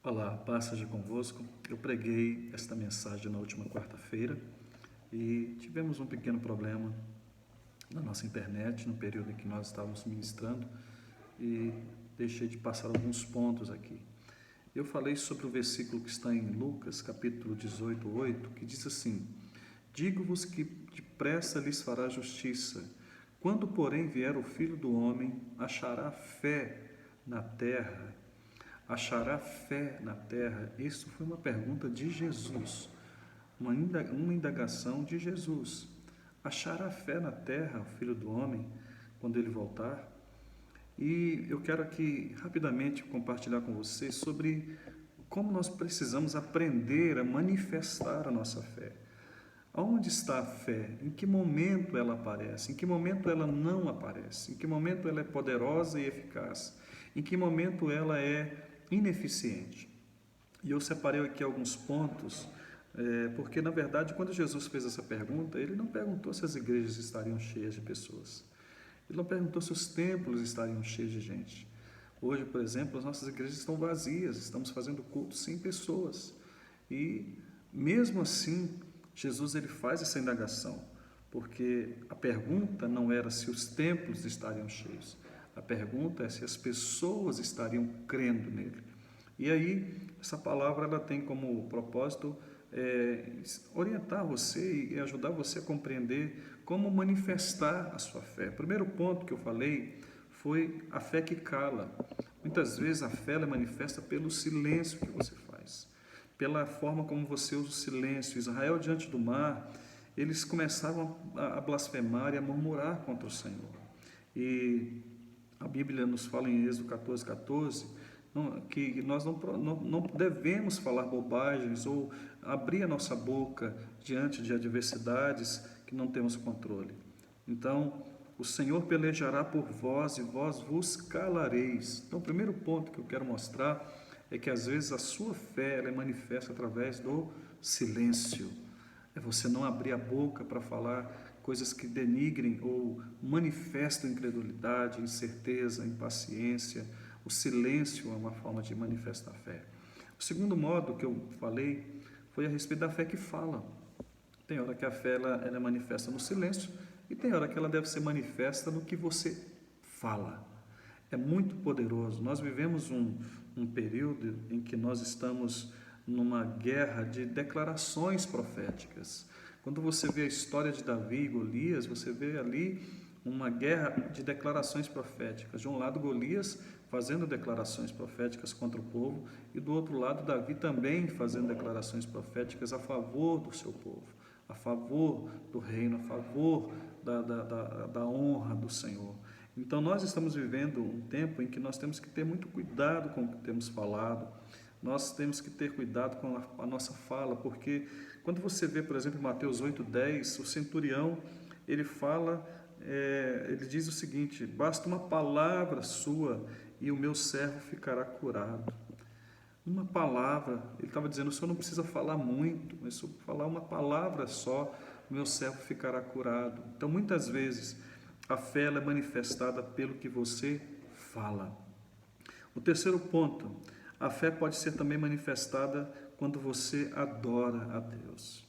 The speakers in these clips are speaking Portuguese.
Olá, paz seja convosco. Eu preguei esta mensagem na última quarta-feira e tivemos um pequeno problema na nossa internet no período em que nós estávamos ministrando e deixei de passar alguns pontos aqui. Eu falei sobre o versículo que está em Lucas, capítulo 18, 8, que diz assim: Digo-vos que depressa lhes fará justiça. Quando, porém, vier o Filho do Homem, achará fé na terra? Achará fé na terra? Isso foi uma pergunta de Jesus, uma indagação de Jesus. Achará fé na terra, o Filho do Homem, quando ele voltar? E eu quero aqui rapidamente compartilhar com vocês sobre como nós precisamos aprender a manifestar a nossa fé. Onde está a fé? Em que momento ela aparece? Em que momento ela não aparece? Em que momento ela é poderosa e eficaz? Em que momento ela é ineficiente? E eu separei aqui alguns pontos, porque na verdade quando Jesus fez essa pergunta, ele não perguntou se as igrejas estariam cheias de pessoas. Ele não perguntou se os templos estariam cheios de gente. Hoje, por exemplo, as nossas igrejas estão vazias, estamos fazendo culto sem pessoas. E mesmo assim, Jesus ele faz essa indagação, porque a pergunta não era se os templos estariam cheios, a pergunta é se as pessoas estariam crendo nele. E aí, essa palavra ela tem como propósito orientar você e ajudar você a compreender como manifestar a sua fé. O primeiro ponto que eu falei foi a fé que cala. Muitas vezes a fé ela manifesta pelo silêncio que você faz, pela forma como você usa o silêncio. Israel diante do mar, eles começavam a blasfemar e a murmurar contra o Senhor. E a Bíblia nos fala em Êxodo 14, 14, que nós não devemos falar bobagens ou abrir a nossa boca diante de adversidades que não temos controle. Então, o Senhor pelejará por vós e vós vos calareis. Então, o primeiro ponto que eu quero mostrar é que às vezes a sua fé ela é manifesta através do silêncio. É você não abrir a boca para falar coisas que denigrem ou manifestam incredulidade, incerteza, impaciência. O silêncio é uma forma de manifestar fé. O segundo modo que eu falei foi a respeito da fé que fala. Tem hora que a fé ela é manifesta no silêncio e tem hora que ela deve ser manifesta no que você fala. É muito poderoso. Nós vivemos um período em que nós estamos numa guerra de declarações proféticas. Quando você vê a história de Davi e Golias, você vê ali uma guerra de declarações proféticas. De um lado, Golias fazendo declarações proféticas contra o povo e do outro lado, Davi também fazendo declarações proféticas a favor do seu povo, a favor do reino, a favor da honra do Senhor. Então, nós estamos vivendo um tempo em que nós temos que ter muito cuidado com o que temos falado, nós temos que ter cuidado com a nossa fala, porque quando você vê, por exemplo, em Mateus 8:10, o centurião, ele fala, ele diz o seguinte: basta uma palavra sua e o meu servo ficará curado. Uma palavra, ele estava dizendo, o senhor não precisa falar muito, mas se eu falar uma palavra só, o meu servo ficará curado. Então, muitas vezes, a fé ela é manifestada pelo que você fala. O terceiro ponto, a fé pode ser também manifestada quando você adora a Deus.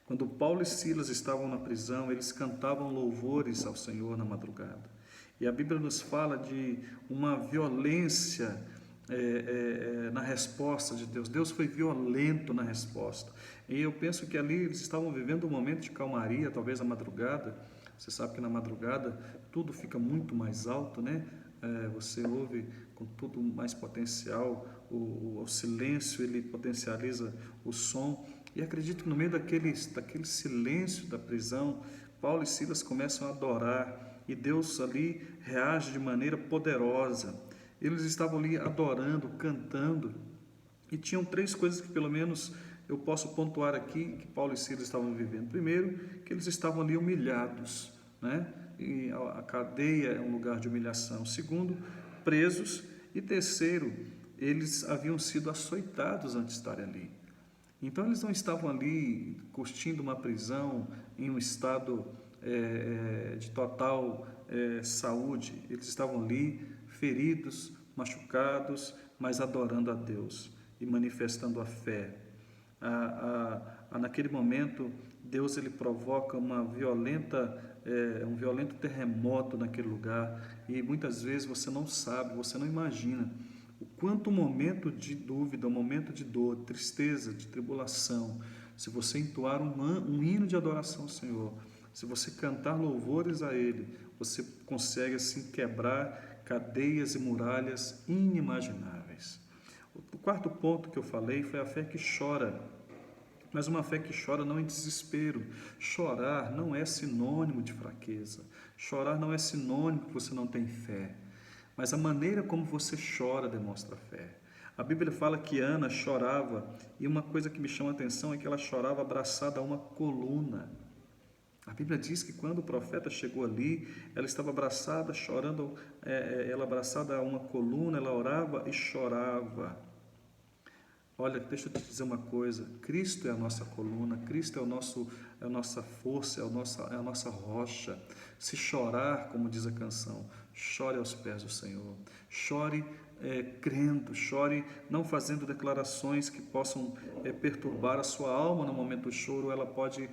Quando Paulo e Silas estavam na prisão, eles cantavam louvores ao Senhor na madrugada. E a Bíblia nos fala de uma violência na resposta de Deus. Deus foi violento na resposta. E eu penso que ali eles estavam vivendo um momento de calmaria, talvez na madrugada. Você sabe que na madrugada tudo fica muito mais alto, né? Você ouve com tudo mais potencial, o silêncio ele potencializa o som. E acredito que no meio daquele silêncio da prisão, Paulo e Silas começam a adorar e Deus ali reage de maneira poderosa. Eles estavam ali adorando, cantando, e tinham três coisas que pelo menos eu posso pontuar aqui que Paulo e Silas estavam vivendo. Primeiro, que eles estavam ali humilhados, né? E a cadeia é um lugar de humilhação. Segundo, presos. E terceiro, eles haviam sido açoitados antes de estarem ali. Então eles não estavam ali curtindo uma prisão em um estado de total saúde. Eles estavam ali feridos, machucados, mas adorando a Deus. e manifestando a fé. Naquele momento, Deus ele provoca um violento terremoto naquele lugar, e muitas vezes você não sabe, você não imagina o quanto um momento de dúvida, um momento de dor, de tristeza, de tribulação, se você entoar um hino de adoração ao Senhor, se você cantar louvores a Ele, você consegue assim quebrar cadeias e muralhas inimagináveis. O quarto ponto que eu falei foi a fé que chora, mas uma fé que chora não em desespero. Chorar não é sinônimo de fraqueza, chorar não é sinônimo que você não tem fé, mas a maneira como você chora demonstra fé. A Bíblia fala que Ana chorava, e uma coisa que me chama a atenção é que ela chorava abraçada a uma coluna. A Bíblia diz que quando o profeta chegou ali, ela estava abraçada, chorando, ela abraçada a uma coluna, ela orava e chorava. Olha, deixa eu te dizer uma coisa, Cristo é a nossa coluna, Cristo é a nossa força, é a nossa rocha. Se chorar, como diz a canção, chore aos pés do Senhor, chore crendo, chore não fazendo declarações que possam perturbar a sua alma no momento do choro. Ela pode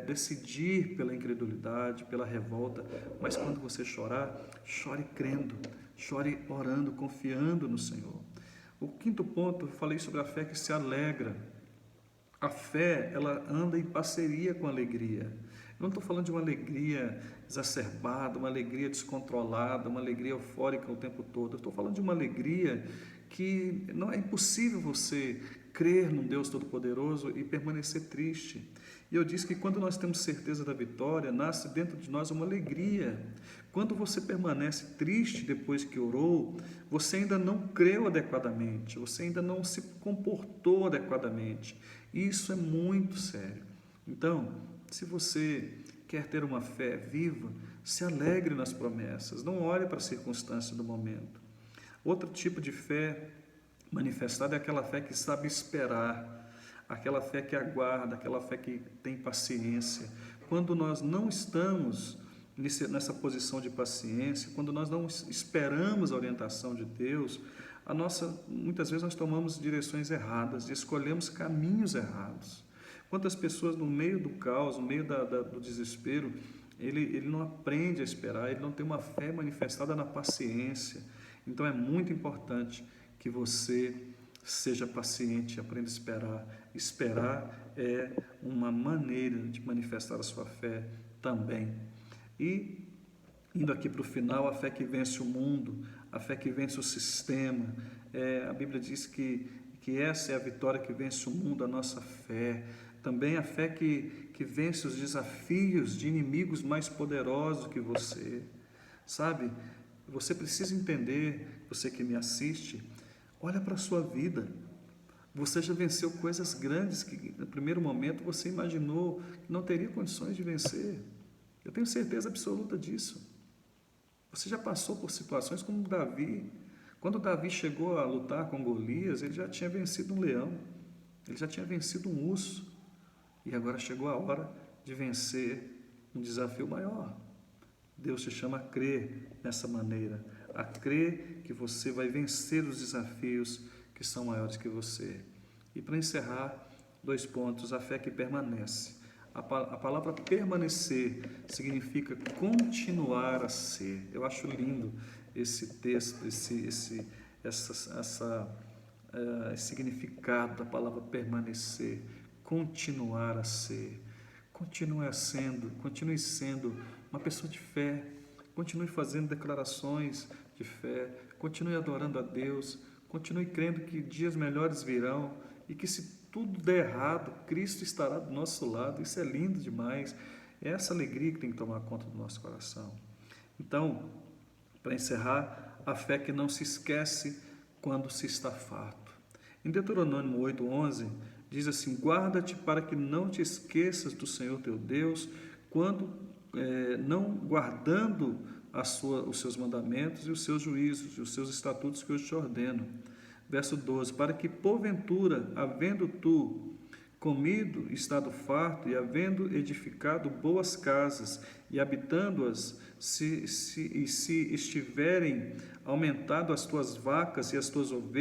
decidir pela incredulidade, pela revolta, mas quando você chorar, chore crendo, chore orando, confiando no Senhor. O quinto ponto, eu falei sobre a fé que se alegra. A fé, ela anda em parceria com a alegria. Eu não estou falando de uma alegria exacerbada, uma alegria descontrolada, uma alegria eufórica o tempo todo. Eu estou falando de uma alegria que não é impossível você crer num Deus Todo-Poderoso e permanecer triste. E eu disse que quando nós temos certeza da vitória, nasce dentro de nós uma alegria. Quando você permanece triste depois que orou, você ainda não creu adequadamente, você ainda não se comportou adequadamente. Isso é muito sério. Então, se você quer ter uma fé viva, se alegre nas promessas, não olhe para a circunstância do momento. Outro tipo de fé manifestada é aquela fé que sabe esperar, aquela fé que aguarda, aquela fé que tem paciência. Quando nós não estamos nessa posição de paciência, quando nós não esperamos a orientação de Deus, muitas vezes nós tomamos direções erradas e escolhemos caminhos errados. Quantas pessoas no meio do caos, no meio do desespero, ele não aprende a esperar, ele não tem uma fé manifestada na paciência. Então é muito importante que você seja paciente, aprenda a esperar. Esperar é uma maneira de manifestar a sua fé também. E, indo aqui para o final, a fé que vence o mundo, a fé que vence o sistema. A Bíblia diz que essa é a vitória que vence o mundo, a nossa fé. Também a fé que vence os desafios de inimigos mais poderosos que você. Sabe, você precisa entender, você que me assiste, olha para a sua vida. Você já venceu coisas grandes que no primeiro momento você imaginou que não teria condições de vencer. Eu tenho certeza absoluta disso. Você já passou por situações como Davi. Quando Davi chegou a lutar com Golias, ele já tinha vencido um leão, ele já tinha vencido um urso, e agora chegou a hora de vencer um desafio maior. Deus te chama a crer nessa maneira, a crer que você vai vencer os desafios que são maiores que você. E para encerrar, 2 pontos, a fé que permanece. A palavra permanecer significa continuar a ser. Eu acho lindo esse texto, esse significado da palavra permanecer, continuar a ser. Continue sendo uma pessoa de fé, continue fazendo declarações de fé, continue adorando a Deus, continue crendo que dias melhores virão e que se tudo der errado, Cristo estará do nosso lado. Isso é lindo demais. É essa alegria que tem que tomar conta do nosso coração. Então, para encerrar, a fé que não se esquece quando se está farto. Em Deuteronômio 8:11, diz assim: guarda-te para que não te esqueças do Senhor teu Deus, quando não guardando os seus mandamentos e os seus juízos e os seus estatutos que eu te ordeno. Verso 12, para que porventura, havendo tu comido, estado farto, e havendo edificado boas casas, e habitando-as, se estiverem aumentado as tuas vacas e as tuas ovelhas,